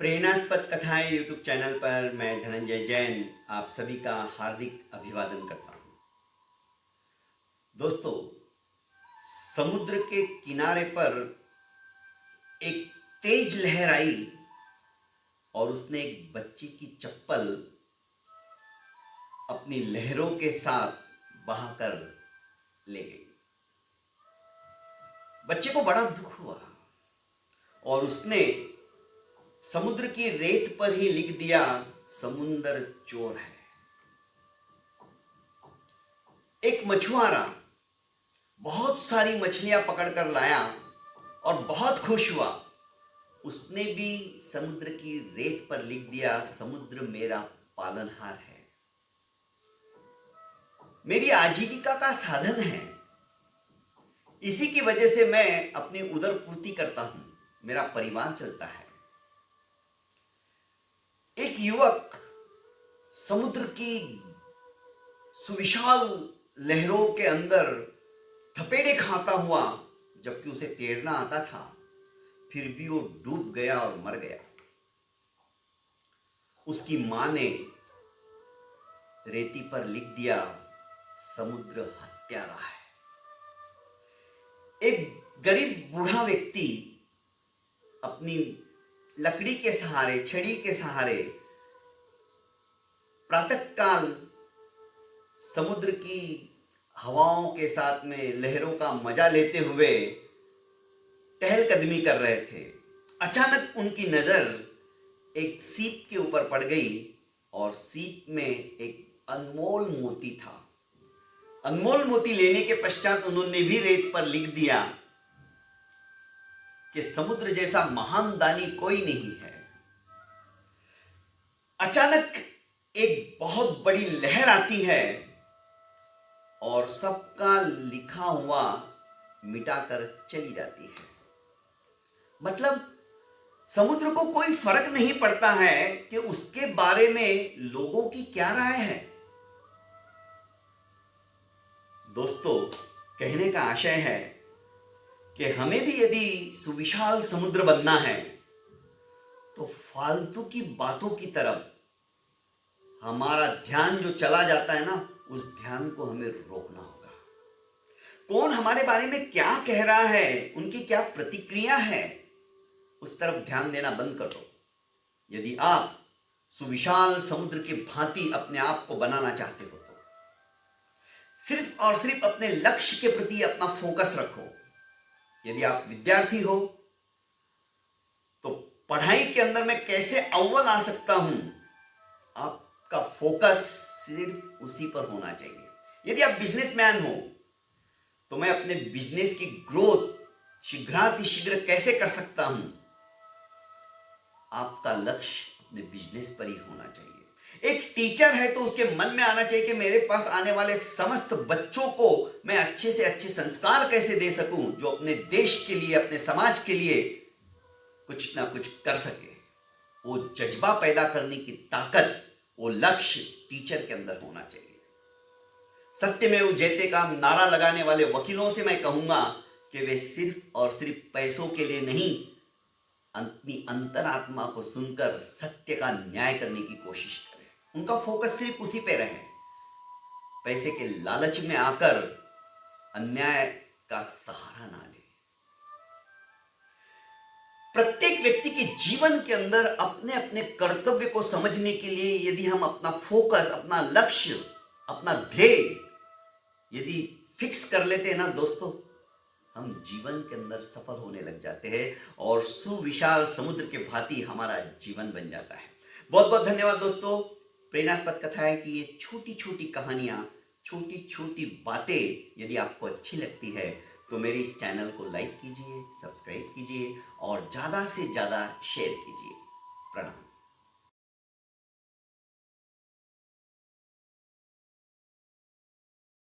प्रेरणास्पद कथाएं YouTube channel पर मैं धनंजय जैन आप सभी का हार्दिक अभिवादन करता हूं। दोस्तों, समुद्र के किनारे पर एक तेज लहर आई और उसने एक बच्ची की चप्पल अपनी लहरों के साथ बहाकर ले गई। बच्चे को बड़ा दुख हुआ और उसने समुद्र की रेत पर ही लिख दिया, समुंदर चोर है। एक मछुआरा बहुत सारी मछलियां पकड़कर लाया और बहुत खुश हुआ। उसने भी समुद्र की रेत पर लिख दिया, समुद्र मेरा पालनहार है, मेरी आजीविका का साधन है। इसी की वजह से मैं अपनी उदर पूर्ति करता हूं, मेरा परिवार चलता है। एक युवक समुद्र की सुविशाल लहरों के अंदर थपेड़े खाता हुआ, जबकि उसे तैरना आता था, फिर भी वो डूब गया और मर गया। उसकी मां ने रेती पर लिख दिया, समुद्र हत्यारा है। एक गरीब बूढ़ा व्यक्ति अपनी लकड़ी के सहारे, छड़ी के सहारे प्रातःकाल समुद्र की हवाओं के साथ में लहरों का मजा लेते हुए टहलकदमी कर रहे थे। अचानक उनकी नजर एक सीप के ऊपर पड़ गई और सीप में एक अनमोल मोती था। अनमोल मोती लेने के पश्चात उन्होंने भी रेत पर लिख दिया कि समुद्र जैसा महान दानी कोई नहीं है। अचानक एक बहुत बड़ी लहर आती है और सबका लिखा हुआ मिटाकर चली जाती है। मतलब समुद्र को कोई फर्क नहीं पड़ता है कि उसके बारे में लोगों की क्या राय है। दोस्तों, कहने का आशय है कि हमें भी यदि सुविशाल समुद्र बनना है तो फालतू की बातों की तरफ हमारा ध्यान जो चला जाता है ना, उस ध्यान को हमें रोकना होगा। कौन हमारे बारे में क्या कह रहा है, उनकी क्या प्रतिक्रिया है, उस तरफ ध्यान देना बंद कर दो। यदि आप सुविशाल समुद्र की भांति अपने आप को बनाना चाहते हो तो सिर्फ और सिर्फ अपने लक्ष्य के प्रति अपना फोकस रखो। यदि आप विद्यार्थी हो तो पढ़ाई के अंदर मैं कैसे अव्वल आ सकता हूं, आपका फोकस सिर्फ उसी पर होना चाहिए। यदि आप बिजनेसमैन हो तो मैं अपने बिजनेस की ग्रोथ शीघ्रातिशीघ्र कैसे कर सकता हूं, आपका लक्ष्य अपने बिजनेस पर ही होना चाहिए। एक टीचर है तो उसके मन में आना चाहिए कि मेरे पास आने वाले समस्त बच्चों को मैं अच्छे से अच्छे संस्कार कैसे दे सकूं, जो अपने देश के लिए, अपने समाज के लिए कुछ ना कुछ कर सके। वो जज्बा पैदा करने की ताकत, वो लक्ष्य टीचर के अंदर होना चाहिए। सत्यमेव जयते का नारा लगाने वाले वकीलों से मैं कहूंगा कि वे सिर्फ और सिर्फ पैसों के लिए नहीं, अपनी अंतरात्मा को सुनकर सत्य का न्याय करने की कोशिश करें। उनका फोकस सिर्फ उसी पे रहे। पैसे के लालच में आकर अन्याय का सहारा ना ले। प्रत्येक व्यक्ति के जीवन के अंदर अपने अपने कर्तव्य को समझने के लिए यदि हम अपना फोकस, अपना लक्ष्य, अपना ध्येय यदि फिक्स कर लेते हैं ना दोस्तों, हम जीवन के अंदर सफल होने लग जाते हैं और सुविशाल समुद्र के भांति हमारा जीवन बन जाता है। बहुत बहुत धन्यवाद दोस्तों। प्रेरणास्पद कथाएं की ये छोटी छोटी कहानियां, छोटी छोटी बातें यदि आपको अच्छी लगती है तो मेरे इस चैनल को लाइक कीजिए, सब्सक्राइब कीजिए और ज़्यादा से ज़्यादा शेयर कीजिए। प्रणाम।